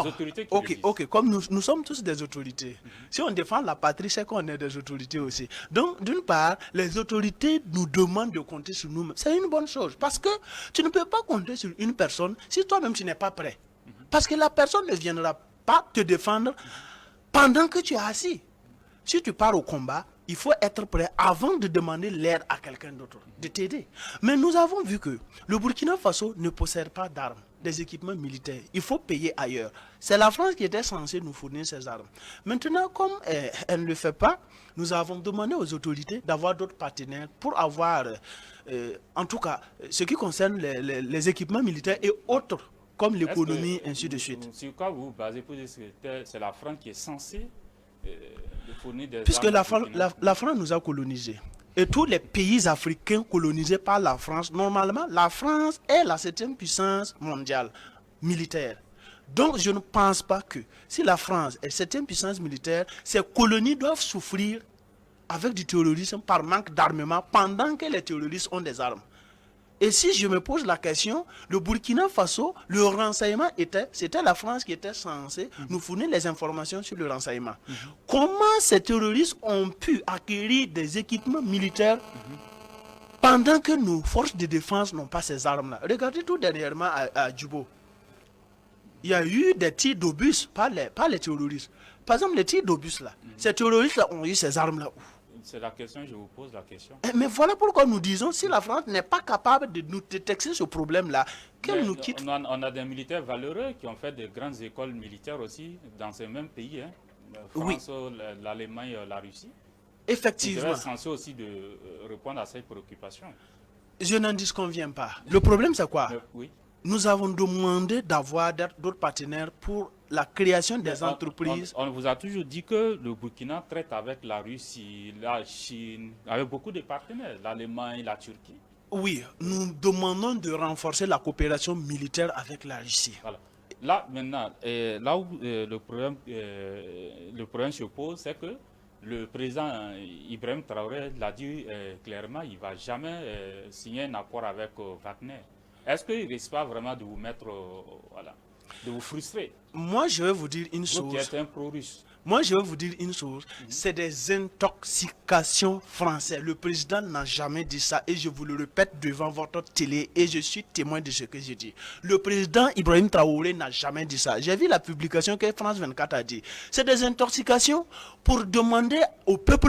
Bon, autorités qui le disent. ok, comme nous sommes tous des autorités. Si on défend la patrie, c'est qu'on est des autorités aussi. Donc, d'une part, les autorités nous demandent de compter sur nous-mêmes. C'est une bonne chose, parce que tu ne peux pas compter sur une personne si toi-même tu n'es pas prêt. Parce que la personne ne viendra pas te défendre pendant que tu es assis. Si tu pars au combat, il faut être prêt avant de demander l'aide à quelqu'un d'autre, de t'aider. Mais nous avons vu que le Burkina Faso ne possède pas d'armes, des équipements militaires. Il faut payer ailleurs. C'est la France qui était censée nous fournir ces armes. Maintenant, comme elle ne le fait pas, nous avons demandé aux autorités d'avoir d'autres partenaires pour avoir, en tout cas, ce qui concerne les équipements militaires et autres, comme l'économie, ainsi de suite. Sur quoi vous vous basez pour dire que c'est la France qui est censée de fournir des Puisque armes la, au Burkina? la France nous a colonisés. Et tous les pays africains colonisés par la France, normalement, la France est la 7e puissance mondiale militaire. Donc, je ne pense pas que si la France est 7e puissance militaire, ces colonies doivent souffrir avec du terrorisme par manque d'armement pendant que les terroristes ont des armes. Et si je me pose la question, le Burkina Faso, le renseignement c'était la France qui était censée nous fournir les informations sur le renseignement. Comment ces terroristes ont pu acquérir des équipements militaires pendant que nos forces de défense n'ont pas ces armes-là? Regardez tout dernièrement à Djubo. Il y a eu des tirs d'obus par les terroristes. Par exemple, les tirs d'obus là, ces terroristes-là ont eu ces armes-là où? C'est la question, je vous pose la question. Mais voilà pourquoi nous disons, si la France n'est pas capable de nous détecter ce problème-là, qu'elle nous quitte. On a des militaires valeureux qui ont fait de grandes écoles militaires aussi dans ces mêmes pays. Hein. La France, l'Allemagne, la Russie. Effectivement. Ils devraient censés aussi de répondre à ces préoccupations. Je n'en disconviens pas. Le problème, c'est quoi? Oui. Nous avons demandé d'avoir d'autres partenaires pour la création des entreprises. On vous a toujours dit que le Burkina traite avec la Russie, la Chine, avec beaucoup de partenaires, l'Allemagne, la Turquie. Oui, nous demandons de renforcer la coopération militaire avec la Russie. Voilà. Là, maintenant, là où le problème se pose, c'est que le président Ibrahim Traoré l'a dit clairement, il ne va jamais signer un accord avec Wagner. Est-ce qu'il risque pas vraiment de vous mettre, de vous frustrer? Moi, je vais vous dire une chose. Vous qui êtes un pro-russe. Moi, je vais vous dire une chose. C'est des intoxications françaises. Le président n'a jamais dit ça et je vous le répète devant votre télé et je suis témoin de ce que je dis. Le président Ibrahim Traoré n'a jamais dit ça. J'ai vu la publication que France 24 a dit. C'est des intoxications pour demander au peuple